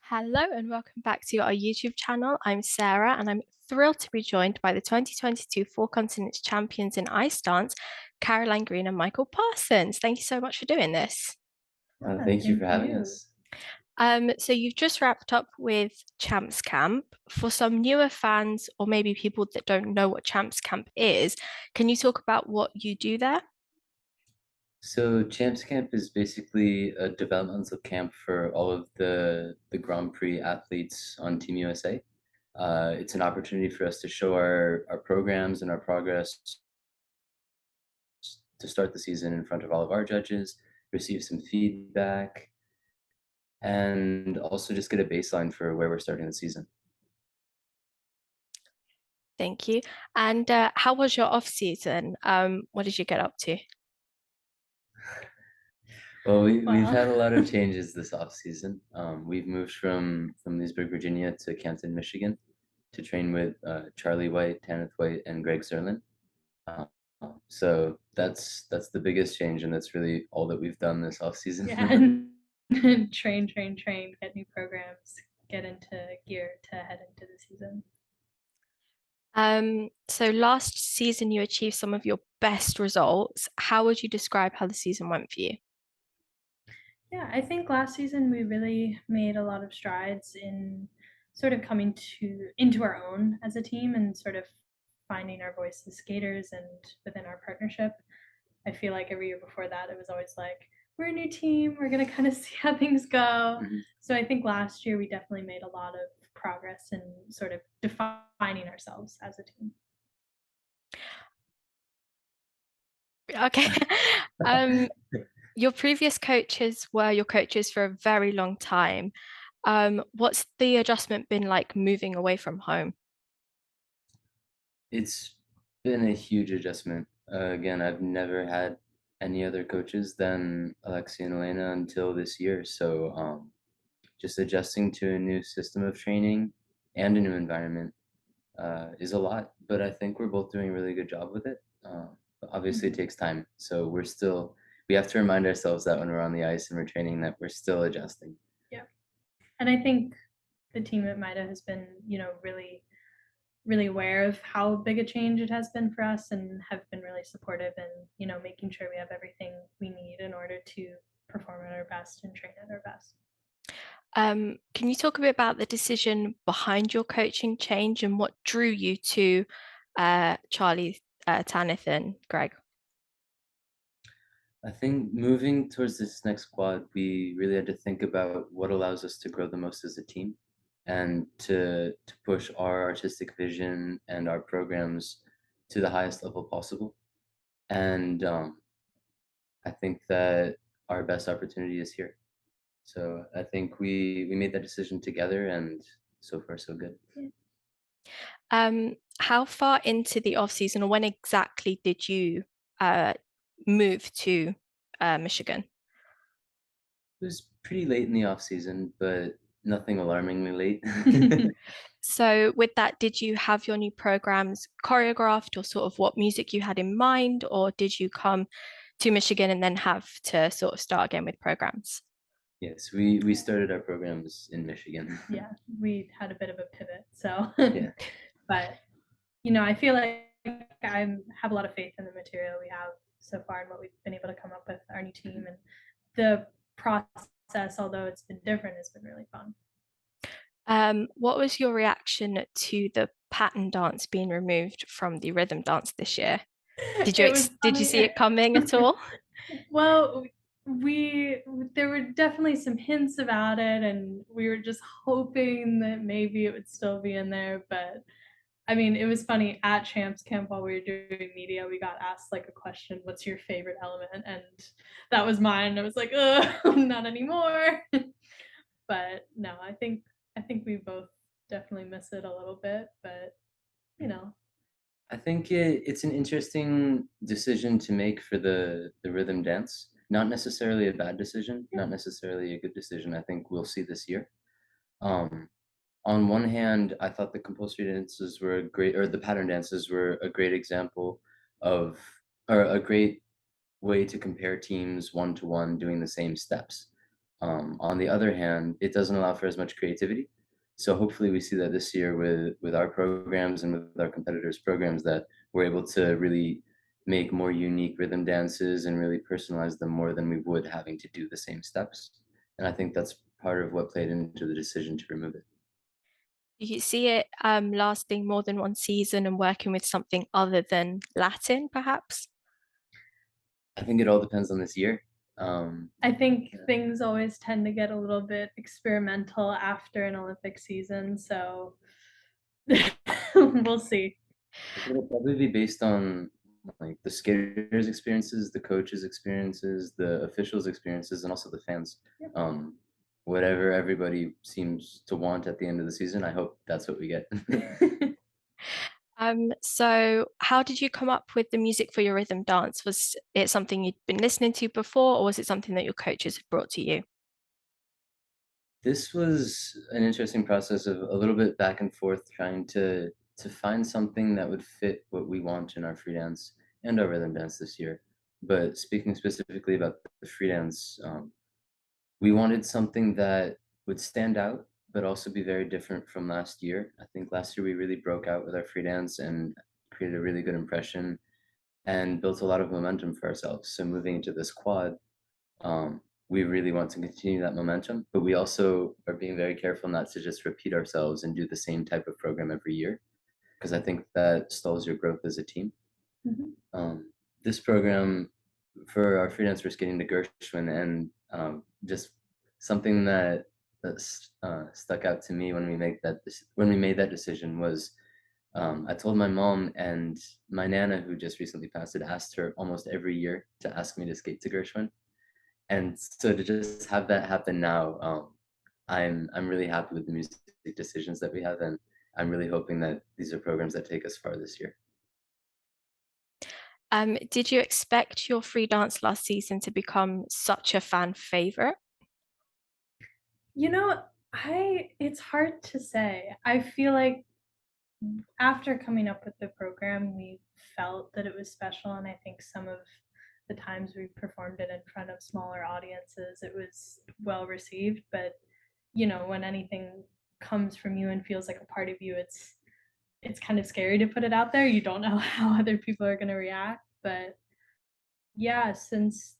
Hello and welcome back to our YouTube channel. I'm Sarah and I'm thrilled to be joined by the 2022 Four Continents champions in ice dance, Caroline Green and Michael Parsons. Thank you so much for doing this. Thank you Thank for having you. us. So you've just wrapped up with Champs Camp. For some newer fans or maybe people that don't know what Champs Camp is, can you talk about what you do there? So Champs Camp is basically a developmental camp for all of the Grand Prix athletes on Team USA. It's an opportunity for us to show our programs and our progress to start the season in front of all of our judges, receive some feedback, and also just get a baseline for where we're starting the season. Thank you. And how was your off season? What did you get up to? Well, we've Well, had a lot of changes this off season. We've moved from Leesburg, Virginia to Canton, Michigan to train with Charlie White, Tanith White, and Greg Zerlin. Uh, so that's the biggest change, and that's really all that we've done this off season. yeah, and train, get new programs, get into gear to head into the season. So last season you achieved some of your best results. How would you describe how the season went for you? Yeah, I think last season we really made a lot of strides in sort of coming into our own as a team and sort of finding our voice as skaters and within our partnership. I feel like every year before that it was always like, we're a new team, we're gonna kind of see how things go. So I think last year we definitely made a lot of progress in sort of defining ourselves as a team. Okay. Your previous coaches were your coaches for a very long time. What's the adjustment been like moving away from home? It's been a huge adjustment. Again, I've never had any other coaches than Alexia and Elena until this year. So just adjusting to a new system of training and a new environment is a lot. But I think we're both doing a really good job with it. But obviously, it Mhm. takes time. So we have to remind ourselves that when we're on the ice and we're training, that we're still adjusting. Yeah. And I think the team at MIDA has been, really aware of how big a change it has been for us and have been really supportive and, making sure we have everything we need in order to perform at our best and train at our best. Can you talk a bit about the decision behind your coaching change and what drew you to Charlie, Tanith, and Greg? I think moving towards this next squad, we really had to think about what allows us to grow the most as a team and to push our artistic vision and our programs to the highest level possible. And I think that our best opportunity is here. So I think we made that decision together, and so far so good. How far into the off season, or when exactly did you uh, move to Michigan? It was pretty late in the off season, but nothing alarmingly late. So with that, did you have your new programs choreographed or sort of what music you had in mind, or did you come to Michigan and then have to sort of start again with programs? Yes, we started our programs in Michigan. Yeah, we had a bit of a pivot. So, Yeah. but I feel like I have a lot of faith in the material we have so far and what we've been able to come up with our new team and the process, although it's been different, has been really fun. What was your reaction to the pattern dance being removed from the rhythm dance this year? It was Did you see funny. it coming at all? Well, we there were definitely some hints about it, and we were just hoping that maybe it would still be in there. But I mean, it was funny at Champs Camp while we were doing media, we got asked like a question, "What's your favorite element?" And that was mine. I was like, "Oh, not anymore." But no, I think we both definitely miss it a little bit, but you know, I think it's an interesting decision to make for the rhythm dance. Not necessarily a bad decision, yeah. not necessarily a good decision. I think we'll see this year. Um, on one hand, I thought the compulsory dances were a great, or the pattern dances were a great example of, or a great way to compare teams one to one doing the same steps. On the other hand, it doesn't allow for as much creativity. So hopefully we see that this year with our programs and with our competitors' programs, that we're able to really make more unique rhythm dances and really personalize them more than we would having to do the same steps. And I think that's part of what played into the decision to remove it. Do you see it lasting more than one season and working with something other than Latin, perhaps? I think it all depends on this year. I think Yeah. things always tend to get a little bit experimental after an Olympic season, so we'll see. I think it'll probably be based on like the skaters' experiences, the coaches' experiences, the officials' experiences, and also the fans. Yep. Whatever everybody seems to want at the end of the season, I hope that's what we get. So how did you come up with the music for your rhythm dance? Was it something you'd been listening to before, or was it something that your coaches had brought to you? This was an interesting process of a little bit back and forth trying to find something that would fit what we want in our free dance and our rhythm dance this year. But speaking specifically about the free dance, we wanted something that would stand out, but also be very different from last year. I think last year we really broke out with our free dance and created a really good impression and built a lot of momentum for ourselves. So moving into this quad, we really want to continue that momentum, but we also are being very careful not to just repeat ourselves and do the same type of program every year, because I think that stalls your growth as a team. Mhm. This program for our freelance, we're skating to Gershwin, and just something that stuck out to me when we made that decision was I told my mom, and my nana, who just recently passed, had asked her almost every year to ask me to skate to Gershwin, and so to just have that happen now, I'm really happy with the music decisions that we have, and I'm really hoping that these are programs that take us far this year. Did you expect your free dance last season to become such a fan favorite? You know, I it's hard to say. I feel like after coming up with the program, we felt that it was special, and I think some of the times we performed it in front of smaller audiences, it was well received. But when anything comes from you and feels like a part of you, it's kind of scary to put it out there. You don't know how other people are going to react, but yeah, since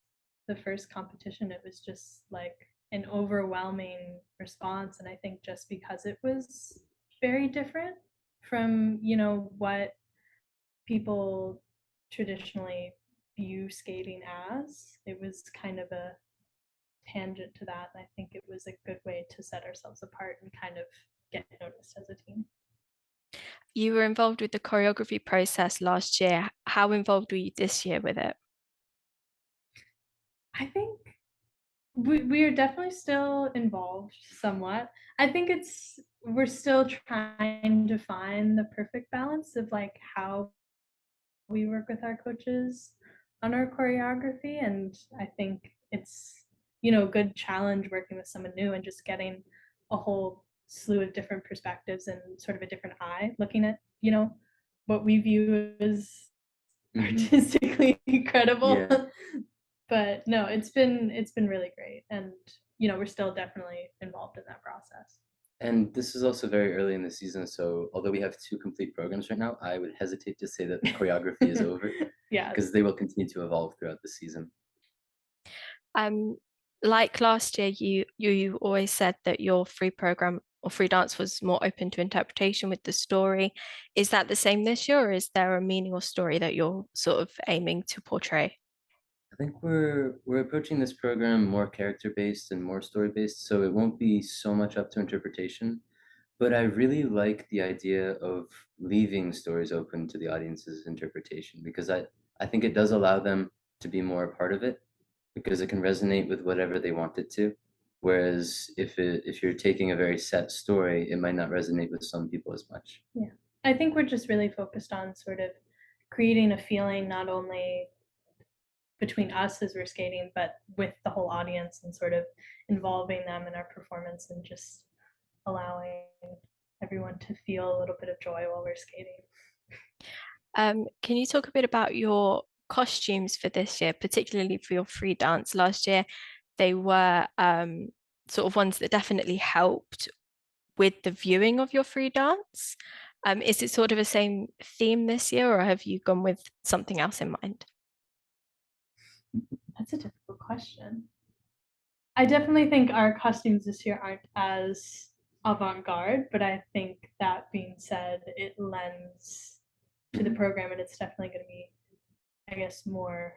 the first competition, it was just like an overwhelming response. And I think just because it was very different from, what people traditionally view skating as, it was kind of a tangent to that. And I think it was a good way to set ourselves apart and kind of get noticed as a team. You were involved with the choreography process last year. How involved were you this year with it? I think we are definitely still involved somewhat. I think we're still trying to find the perfect balance of like how we work with our coaches on our choreography, and I think it's a good challenge working with someone new and just getting a whole slew of different perspectives and sort of a different eye looking at what we view as Mhm. artistically incredible. Yeah, But no, it's been really great, and we're still definitely involved in that process. and this is also very early in the season, so although we have 2 complete programs right now, I would hesitate to say that the choreography is over, Yeah. because they will continue to evolve throughout the season. Um, like last year, you always said that your free program or free dance was more open to interpretation with the story. Is that the same this year, or is there a meaning or story that you're sort of aiming to portray? I think we're approaching this program more character-based and more story-based, so it won't be so much up to interpretation. But I really like the idea of leaving stories open to the audience's interpretation, because I think it does allow them to be more a part of it, because it can resonate with whatever they want it to. Whereas if you're taking a very set story, it might not resonate with some people as much. Yeah. I think we're just really focused on sort of creating a feeling not only between us as we're skating, but with the whole audience and sort of involving them in our performance and just allowing everyone to feel a little bit of joy while we're skating. Can you talk a bit about your costumes for this year, particularly for your free dance? Last year, they were sort of ones that definitely helped with the viewing of your free dance. Is it sort of the same theme this year, or have you gone with something else in mind? That's a difficult question. I definitely think our costumes this year aren't as avant-garde, but I think that being said, it lends to the program, and it's definitely going to be, I guess, more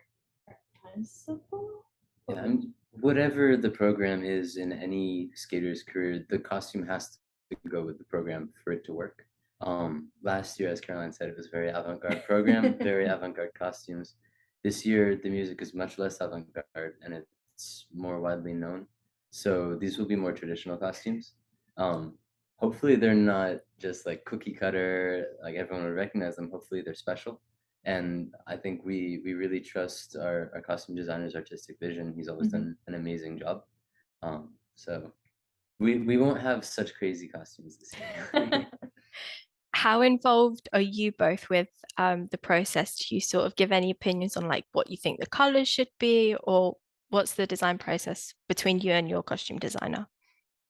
recognizable. Yeah, whatever the program is in any skater's career, the costume has to go with the program for it to work. Last year, as Caroline said, it was a very avant-garde program, very avant-garde costumes. This year, the music is much less avant-garde and it's more widely known. So these will be more traditional costumes. Hopefully they're not just like cookie cutter, like everyone would recognize them. Hopefully they're special. And I think we really trust our costume designer's artistic vision. He's always done an amazing job. So we won't have such crazy costumes this year. How involved are you both with the process? Do you sort of give any opinions on like what you think the colors should be, or what's the design process between you and your costume designer?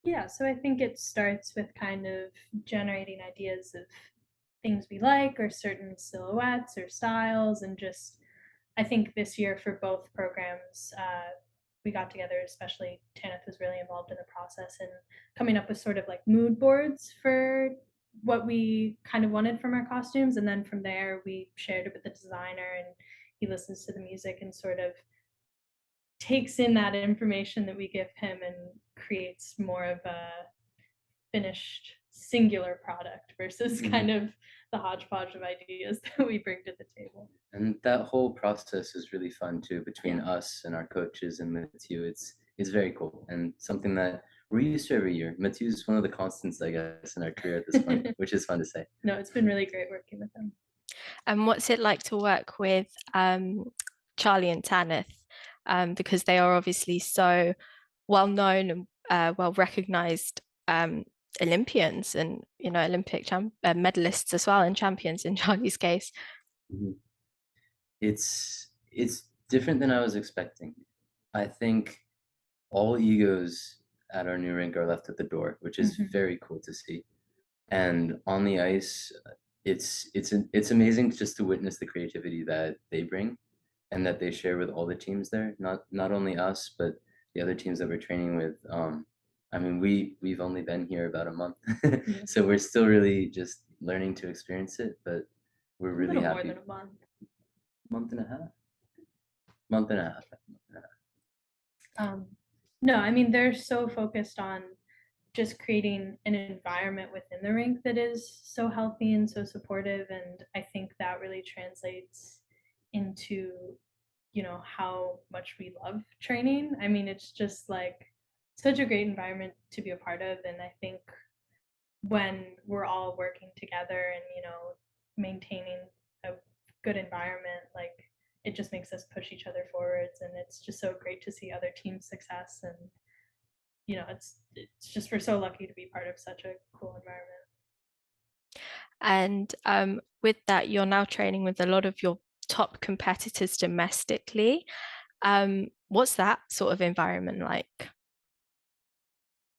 Yeah, so I think it starts with kind of generating ideas of things we like or certain silhouettes or styles, and just I think this year for both programs, we got together, especially Tanith was really involved in the process and coming up with sort of like mood boards for what we kind of wanted from our costumes. And then from there, we shared it with the designer, and he listens to the music and sort of takes in that information that we give him and creates more of a finished singular product versus kind of the hodgepodge of ideas that we bring to the table. And that whole process is really fun too, between us and our coaches and Mathieu. It's very cool and something that we're used to every year. Mathieu is one of the constants, I guess, in our career at this point, which is fun to say. No, it's been really great working with him. And what's it like to work with Charlie and Tanith? Because they are obviously so well known and well recognized Olympians and Olympic medalists as well, and champions in Charlie's case. It's different than I was expecting. I think all egos at our new rink are left at the door, which is very cool to see. And on the ice, it's amazing just to witness the creativity that they bring and that they share with all the teams there. Not only us, but the other teams that we're training with. I mean, we've only been here about a month, so we're still really just learning to experience it. But we're really happy. More than a month. Month and a half. Month and a half. No, I mean they're so focused on just creating an environment within the rink that is so healthy and so supportive, and I think that really translates into how much we love training. I mean, it's just like such a great environment to be a part of, and I think when we're all working together and maintaining a good environment, like it just makes us push each other forwards, and it's just so great to see other teams' success. And it's just we're so lucky to be part of such a cool environment. And with that, you're now training with a lot of your top competitors domestically. What's that sort of environment like?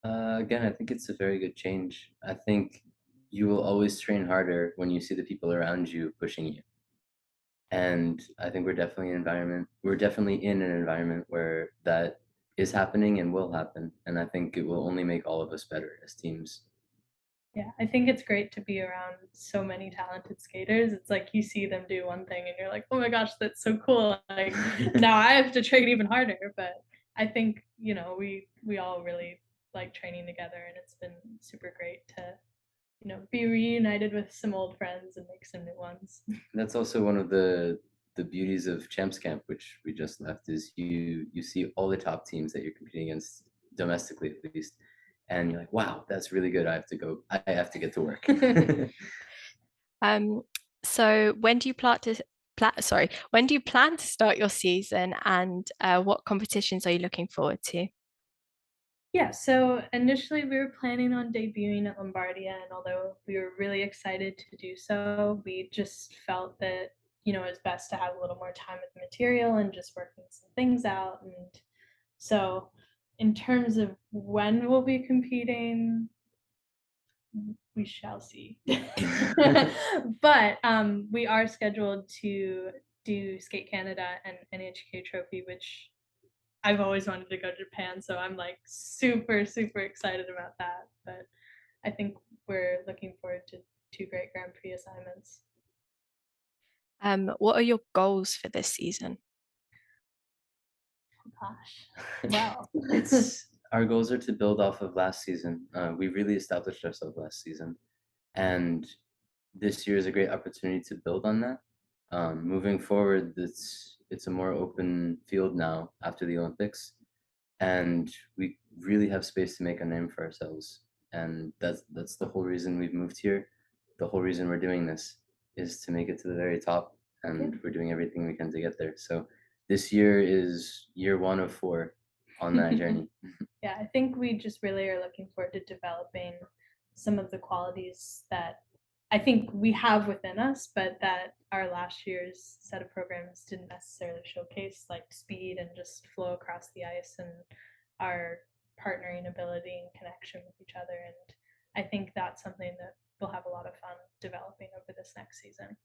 Again, I think it's a very good change. I think you will always train harder when you see the people around you pushing you. And I think we're definitely in an environment where that is happening and will happen. And I think it will only make all of us better as teams. Yeah, I think it's great to be around so many talented skaters. It's like you see them do one thing and you're like, oh my gosh, that's so cool. Like now I have to train even harder. But I think, we all really like training together, and it's been super great to, be reunited with some old friends and make some new ones. That's also one of the beauties of Champs Camp, which we just left, is you see all the top teams that you're competing against domestically at least. And you're like, wow, that's really good. I have to get to work. So when do you plan to start your season, and what competitions are you looking forward to? Yeah, so initially we were planning on debuting at Lombardia, and although we were really excited to do so, we just felt that, it's best to have a little more time with the material and just working some things out. And so in terms of when we'll be competing, we shall see. But we are scheduled to do Skate Canada and NHK Trophy, which I've always wanted to go to Japan, so I'm like super, super excited about that. But I think we're looking forward to 2 great Grand Prix assignments. What are your goals for this season? Gosh, wow. It's our goals are to build off of last season. We really established ourselves last season, and this year is a great opportunity to build on that. Moving forward, it's a more open field now after the Olympics, and we really have space to make a name for ourselves. And that's the whole reason we've moved here. The whole reason we're doing this is to make it to the very top, and we're doing everything we can to get there. So this year is year 1 of 4 on that journey. Yeah, I think we just really are looking forward to developing some of the qualities that I think we have within us, but that our last year's set of programs didn't necessarily showcase, like speed and just flow across the ice and our partnering ability and connection with each other. And I think that's something that we'll have a lot of fun developing over this next season.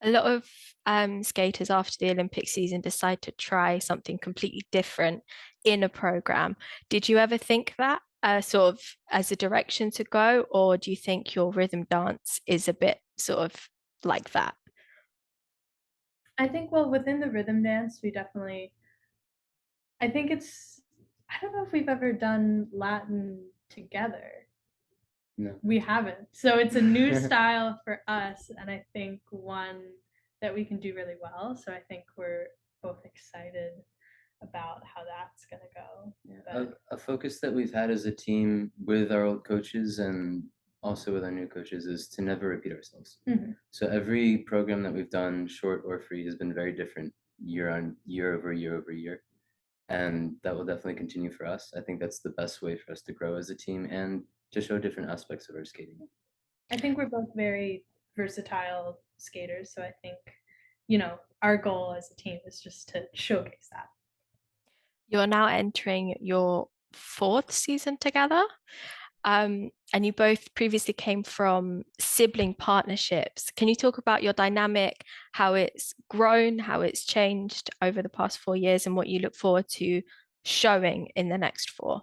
A lot of skaters after the Olympic season decide to try something completely different in a program. Did you ever think that sort of as a direction to go, or do you think your rhythm dance is a bit sort of like that? I think, well, within the rhythm dance, we definitely, I think I don't know if we've ever done Latin together. No. We haven't. So it's a new style for us, and I think one that we can do really well. So I think we're both excited about how that's going to go. Yeah. A focus that we've had as a team with our old coaches and also with our new coaches is to never repeat ourselves. Mhm. So every program that we've done, short or free, has been very different year on year over year over year. And that will definitely continue for us. I think that's the best way for us to grow as a team and to show different aspects of our skating. I think we're both very versatile skaters. So I think, you know, our goal as a team is just to showcase that. You're now entering your 4th season together. And you both previously came from sibling partnerships. Can you talk about your dynamic, how it's grown, how it's changed over the past 4 years, and what you look forward to showing in the next 4?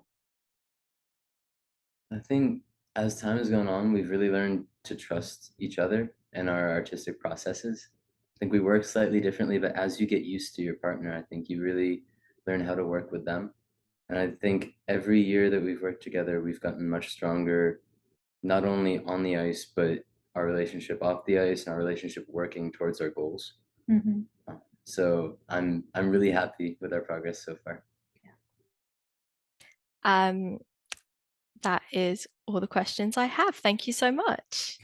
I think as time has gone on, we've really learned to trust each other and our artistic processes. I think we work slightly differently, but as you get used to your partner, I think you really learn how to work with them. And I think every year that we've worked together, we've gotten much stronger, not only on the ice, but our relationship off the ice and our relationship working towards our goals. Mhm. So I'm really happy with our progress so far. That is all the questions I have. Thank you so much.